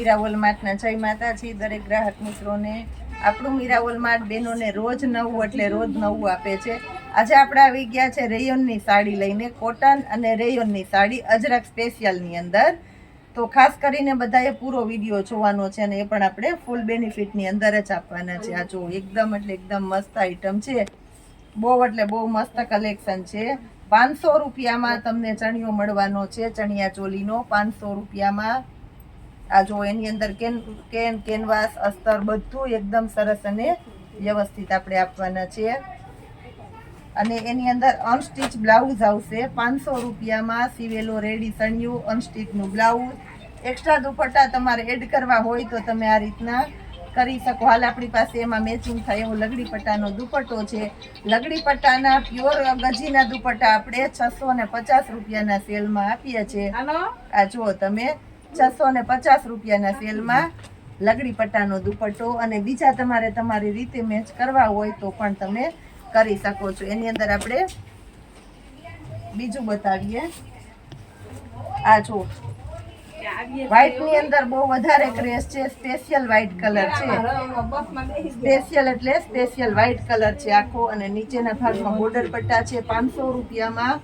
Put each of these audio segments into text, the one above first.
મીરાવોલ માર્ટના જય માતાજી દરેક ગ્રાહક મિત્રોને। આપણું મીરાવોલ માર્ટ બહેનોને રોજ નવું એટલે રોજ નવું આપે છે। આજે આપણે આવી ગયા છે રેયોનની સાડી લઈને, કોટન અને રેયોનની સાડી અજરક સ્પેશિયલની અંદર। તો ખાસ કરીને બધાએ પૂરો વિડીયો જોવાનો છે અને એ પણ આપણે ફૂલ બેનિફિટની અંદર જ આપવાના છે। આ જો એકદમ એટલે એકદમ મસ્ત આઈટમ છે, બહુ એટલે બહુ મસ્ત કલેક્શન છે। 500 રૂપિયામાં તમને ચણિયો મળવાનો છે, ચણિયા ચોલીનો 500 રૂપિયામાં। આ જો એની અંદર કેનવાસ અસ્તર બધું એકદમ સરસ અને વ્યવસ્થિત આપણે આપવાના છે। અને એની અંદર અનસ્ટિચ બ્લાઉઝ આવશે 500 રૂપિયામાં, સીવેલો રેડી ચણિયું, અનસ્ટિચનું બ્લાઉઝ। એક્સ્ટ્રા દુપટ્ટા તમારે એડ કરવા હોય તો તમે આ રીતના કરી શકો। હાલ આપણી પાસે એમાં મેચિંગ થાય એવો લગડી પટ્ટાનો દુપટ્ટો છે। લગડી પટ્ટાના પ્યોર ગજીના દુપટ્ટા આપણે 650 રૂપિયાના સેલમાં આપીએ છીએ। આ જુઓ તમે 650 રૂપિયાના સેલમાં લગડી પટ્ટાનો દુપટ્ટો। અને બીજા તમારે તમારી રીતે મેચ કરવા હોય તો પણ તમે કરી શકો છો। એની અંદર આપણે બીજું બતાવીએ। આ જો વ્હાઈટ ની અંદર બહુ વધારે ક્રેઝ છે, સ્પેશિયલ વ્હાઈટ કલર છે। સ્પેશિયલ એટલે સ્પેશિયલ વ્હાઈટ કલર છે આખો, અને નીચેના ભાગમાં બોર્ડર પટ્ટા છે 500 રૂપિયામાં।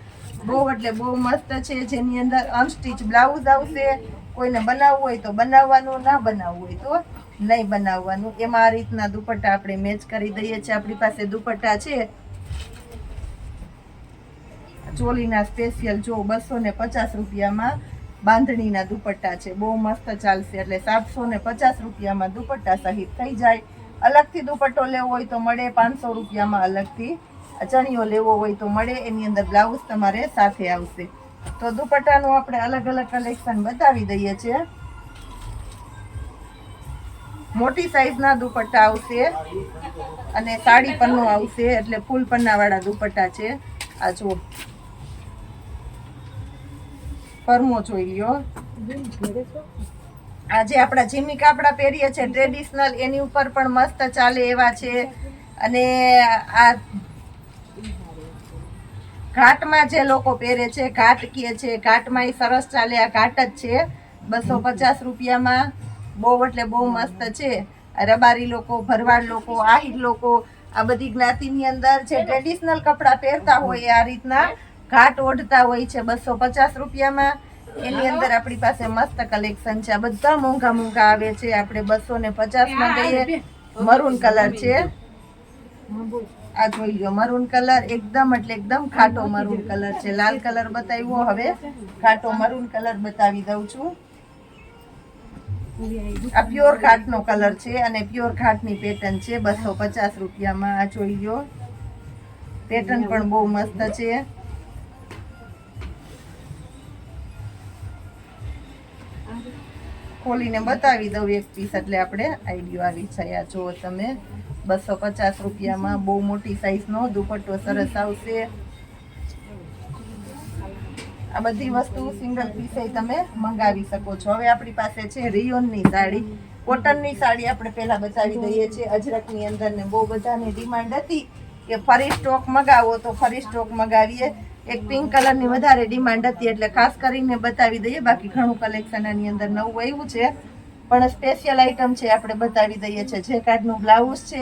બહુ એટલે બહુ મસ્ત છે, જેની અંદર અનસ્ટિચ બ્લાઉઝ આવશે। કોઈને બનાવવું હોય તો બનાવવાનું, ના બનાવવું હોય તો નહીં બનાવવાનું। એમાં આ રીતના દુપટ્ટા આપણે મેચ કરી દઈએ છીએ। આપણી પાસે દુપટ્ટા છે ચોલીના સ્પેશિયલ જો 250 રૂપિયામાં બાંધણીના દુપટ્ટા છે, બહુ મસ્ત ચાલશે। એટલે 750 રૂપિયામાં દુપટ્ટા સહિત થઈ જાય। અલગથી દુપટ્ટો લેવો હોય તો મળે 500 રૂપિયામાં, અલગથી ચણિયો લેવો હોય તો મળે। એની અંદર બ્લાઉઝ તમારે સાથે આવશે। તો દુપટ્ટાનું આપણે અલગ અલગ કલેક્શન બતાવી દઈએ છીએ। મોટી સાઈઝના દુપટ્ટા આવશે અને સાડી પન્નો આવશે, એટલે ફૂલ પન્નાવાળા દુપટ્ટા છે। આ જો ફરમો જોઈ લ્યો। આજે આપણા જીમી કાપડા પહેરીએ છીએ ટ્રેડિશનલ, એની ઉપર પણ મસ્ત ચાલે એવા છે। અને આ ઘાટમાં જે લોકો પહેરે છે, ઘાટ કહે છે, ઘાટમાં એ સરસ ચાલે। આ ઘાટ જ છે 250 રૂપિયામાં, બહુ એટલે બહુ મસ્ત છે। રબારી લોકો, ભરવાડ લોકો, આહિર લોકો, આ બધી જ્ઞાતિની અંદર જે ટ્રેડિશનલ કપડાં પહેરતા હોય આ રીતના ઘાટ ઓઢતા હોય છે 250 રૂપિયામાં। એની અંદર આપણી પાસે મસ્ત કલેક્શન છે। આ બધા મોંઘા મોંઘા આવે છે, આપણે 250માં દઈએ। મરૂન કલર છે, આ જોઈ લો મરૂન કલર, એકદમ એટલે એકદમ ખાટો મરૂન કલર છે। લાલ કલર બતાવ્યો, હવે ખાટો મરૂન કલર બતાવી દઉં છું। આ પ્યોર ઘાટનો કલર છે અને પ્યોર ઘાટની પેટર્ન છે 250 રૂપિયામાં। આ જોઈ લો, પેટર્ન પણ બહુ મસ્ત છે। ખોલીને બતાવી દઉં એક પીસ એટલે આપણે આઈડિયો આવી જાય। આ જુઓ તમે 250 રૂપિયામાં બહુ મોટી સાઈઝનો દુપટ્ટો સરસ આવશે। આ બધી વસ્તુ સિંગલ પીસે તમે મંગાવી શકો છો। હવે આપણી પાસે છે રેયોનની સાડી, કોટનની સાડી આપણે પહેલા બતાવી દઈએ છીએ। અજરકની અંદર ને બહુ બધાની ડિમાન્ડ હતી કે ફરી સ્ટોક મગાવો તો ફરી સ્ટોક મગાવીએ। એક પિંક કલરની વધારે ડિમાન્ડ હતી એટલે ખાસ કરીને બતાવી દઈએ। બાકી ઘણું કલેક્શન આની અંદર નવું આવ્યું છે, પણ સ્પેશિયલ આઈટમ છે આપણે બતાવી દઈએ છીએ। જે કાર્ડનું બ્લાઉઝ છે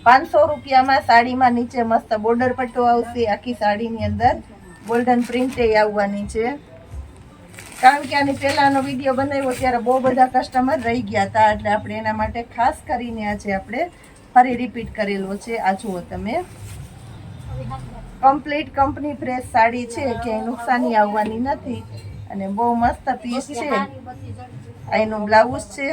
500 રૂપિયામાં, સાડીમાં નીચે મસ્ત બોર્ડર પટ્ટો આવશે, આખી સાડીની અંદર ગોલ્ડન પ્રિન્ટ આવવાની છે। કારણ કે આની પહેલાનો વિડીયો બનાવ્યો ત્યારે બહુ બધા કસ્ટમર રહી ગયા હતા, એટલે આપણે એના માટે ખાસ કરીને આજે આપણે ફરી રિપીટ કરેલો છે। આ જુઓ તમે, કમ્પ્લીટ કંપની ફ્રેશ સાડી છે, ક્યાંય નુકસાની આવવાની નથી અને બહુ મસ્ત પીસ છે। આ એનું બ્લાઉઝ છે,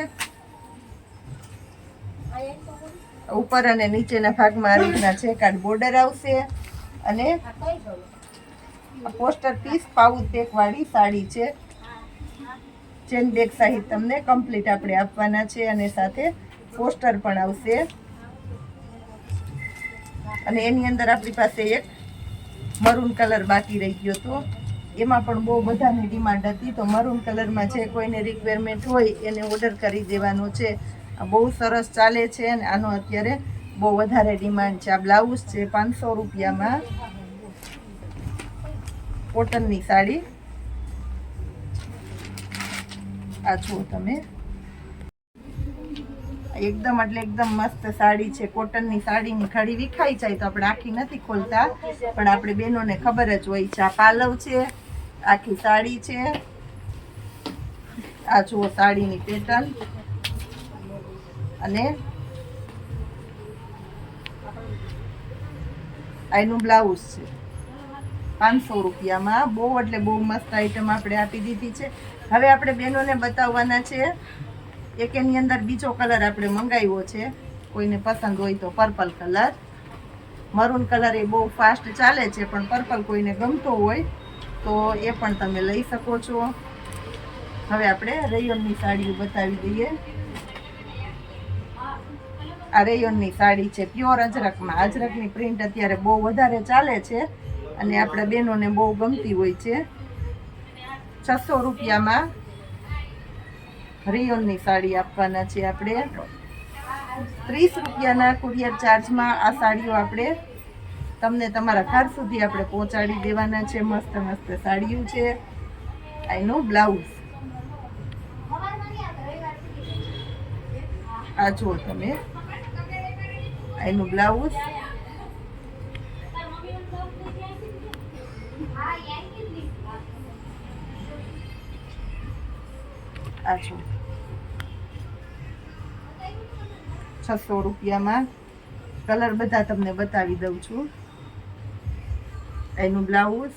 ઉપર અને નીચેના ભાગમાં આ રીતના છે કાર્ડ બોર્ડર આવશે। અને પોસ્ટર પીસ પાઉચ બેક વાળી સાડી છે, ચેન બેગ સહિત તમને કમ્પ્લીટ આપણે આપવાના છે અને સાથે પોસ્ટર પણ આવશે। અને એની અંદર આપણી પાસે એક મરૂન કલર બાકી રહી ગયો હતો, એમાં પણ બહુ બધાની ડિમાન્ડ હતી, તો મરૂન કલરમાં જે કોઈને રિક્વાયરમેન્ટ હોય એને ઓર્ડર કરી દેવાનો છે। આ બહુ સરસ ચાલે છે અને આનો અત્યારે બહુ વધારે ડિમાન્ડ છે। આ બ્લાઉઝ છે 500 રૂપિયામાં, કોટનની સાડી। આ જુઓ તમે, એકદમ એટલે એકદમ મસ્ત સાડી છે. કોટનની સાડીની ખડી વિખાઈ જાય તો આપણે આખી નથી ખોલતા, પણ આપણે બહેનોને ખબર જ હોય છે. આ પાલવ છે, આખી સાડી છે. આ જુઓ સાડીની પેટર્ન અને આનું બ્લાઉઝ છે 500 રૂપિયામાં. બહુ એટલે બહુ મસ્ત આઈટમ આપણે આપી દીધી છે. હવે આપણે બહેનોને બતાવવાના છે એક એની અંદર બીજો કલર આપણે મંગાવ્યો છે, કોઈને પસંદ હોય તો પર્પલ કલર. મરૂન કલર એ બહુ ફાસ્ટ ચાલે છે, પણ પર્પલ કોઈને ગમતો હોય તો એ પણ તમે લઈ શકો છો. હવે આપણે રેયોનની સાડીઓ બતાવી દઈએ. આ રેયોનની સાડી છે પ્યોર અજરકમાં. અજરકની પ્રિન્ટ અત્યારે બહુ વધારે ચાલે છે અને આપણા બહેનોને બહુ ગમતી હોય છે. 600 રૂપિયામાં રેયોનની સાડી આપવાના છે આપણે. 30 રૂપિયાના કુરિયર ચાર્જમાં આ સાડીઓ આપણે તમને તમારા ઘર સુધી આપણે પહોંચાડી દેવાના છે. મસ્ત મસ્ત સાડીઓ છે. એનું બ્લાઉઝ આ જુઓ તમે, એનું બ્લાઉઝ. આ જુઓ 600 રૂપિયામાં. કલર બધા તમને બતાવી દઉં છું. એનું બ્લાઉઝ.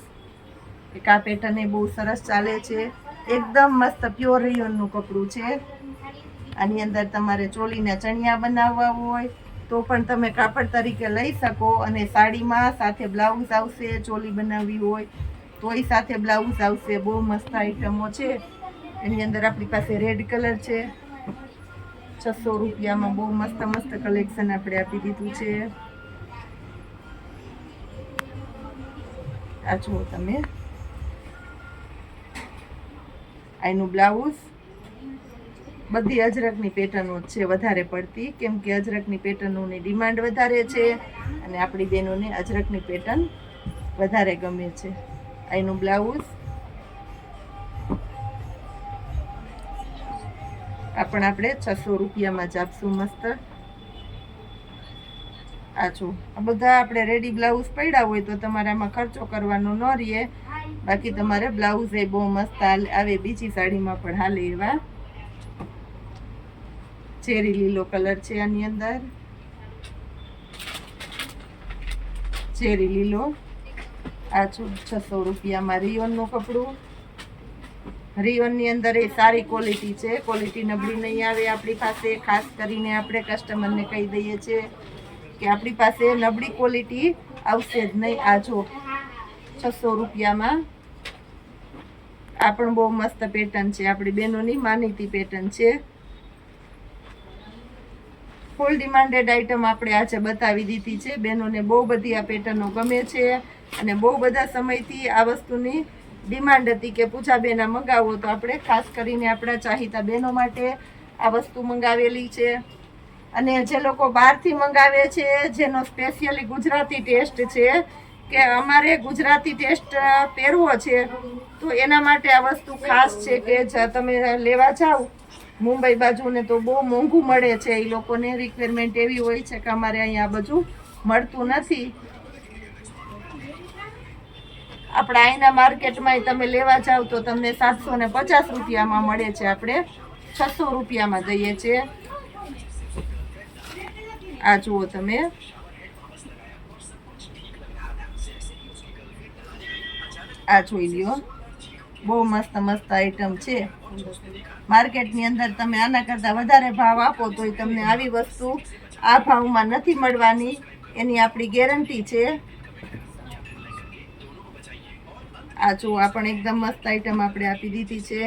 એક આ પેટર્ન એ બહુ સરસ ચાલે છે. એકદમ મસ્ત પ્યોર રેયોનનું કપડું છે. આની અંદર તમારે ચોલીના ચણિયા બનાવવા હોય તો પણ તમે કાપડ તરીકે લઈ શકો, અને સાડીમાં સાથે બ્લાઉઝ આવશે. ચોલી બનાવવી હોય તોય સાથે બ્લાઉઝ આવશે. બહુ મસ્ત આઈટમો છે. એની અંદર આપણી પાસે રેડ કલર છે. 600 રૂપિયામાં બહુ મસ્ત મસ્ત કલેક્શન આપણે આપી દીધું છે. આ જુઓ તમે, આનું બ્લાઉઝ. બધી અજરકની પેટર્નો છે વધારે પડતી, કેમ કે અજરકની પેટર્નોની ડિમાન્ડ વધારે છે અને આપણી બહેનોને અજરકની પેટર્ન વધારે ગમે છે. એનું બ્લાઉઝ. આ પણ આપણે 600 રૂપિયામાં જ આપશું. મસ્ત. આ જો આ બધા આપણે રેડી બ્લાઉઝ પડ્યા હોય તો તમારે આમાં ખર્ચો કરવાનો ન રહે. બાકી તમારે બ્લાઉઝ એ બહુ મસ્ત આવે. બીજી સાડીમાં પણ હાલે એવા. ચેરી લીલો કલર છે આની અંદર. ચેરી લીલો. આ 600 રૂપિયામાં રિયોનનું કપડું. રિયોનની અંદર એ સારી ક્વોલિટી છે. ક્વોલિટી નબળી નહીં આવે આપણી પાસે. ખાસ કરીને આપણે કસ્ટમરને કહી દઈએ છીએ કે આપણી પાસે નબળી ક્વોલિટી આવશે જ નહીં. આ જો 600 રૂપિયામાં. આ પણ બહુ મસ્ત પેટર્ન છે. આપણી બહેનોની માનીતી પેટર્ન છે. ફૂલ ડિમાન્ડેડ આઈટમ આપણે આજે બતાવી દીધી છે. બહેનોને બહુ બધી આ પેટર્નો ગમે છે અને બહુ બધા સમયથી આ વસ્તુની ડિમાન્ડ હતી કે પૂજાબેન આ મંગાવો, તો આપણે ખાસ કરીને આપણા ચાહીતા બહેનો માટે આ વસ્તુ મંગાવેલી છે. અને જે લોકો બહારથી મંગાવે છે, જેનો સ્પેશિયલી ગુજરાતી ટેસ્ટ છે કે અમારે ગુજરાતી ટેસ્ટ પહેરવો છે, તો એના માટે આ વસ્તુ ખાસ છે કે તમે લેવા જાઓ મુંબઈ બાજુને તો બહુ મોંઘું મળે છે. એ લોકોને રિક્વાયરમેન્ટ એવી હોય છે કે અમારે અહીંયા આ બધું મળતું નથી. આપણા અહીંના માર્કેટમાં તમે લેવા જાઓ તો તમને 750 રૂપિયામાં મળે છે. આપણે 600 રૂપિયામાં દઈએ છીએ. આ જુઓ તમે, આ જોઈ લ્યો. બહુ મસ્ત મસ્ત આઈટમ છે. માર્કેટની અંદર તમે આના કરતાં વધારે ભાવ આપો તોય તમને આવી વસ્તુ આ ભાવમાં નથી મળવાની, એની આપણી ગેરંટી છે. આ જો આ પણ એકદમ મસ્ત આઈટમ આપણે આપી દીધી છે.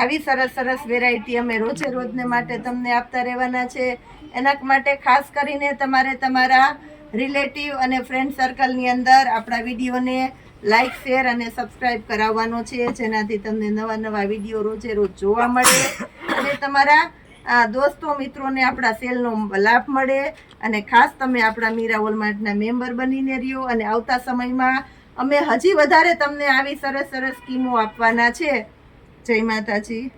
આવી સરસ સરસ વેરાયટી અમે રોજે રોજને માટે તમને આપતા રહેવાના છે. એના માટે ખાસ કરીને તમારે તમારા રિલેટિવ અને ફ્રેન્ડ સર્કલની અંદર આપણા વિડીયોને લાઇક, શેર અને સબસ્ક્રાઈબ કરાવવાનો છે, જેનાથી તમને નવા નવા વિડીયો રોજે રોજ જોવા મળે અને તમારા દોસ્તો મિત્રોને આપણા સેલનો લાભ મળે. અને ખાસ તમે આપણા મીરા વોલમાર્ટના મેમ્બર બનીને રહ્યો અને આવતા સમયમાં અમે હજી વધારે તમને આવી સરસ સરસ સ્કીમો આપવાના છે. જય માતાજી.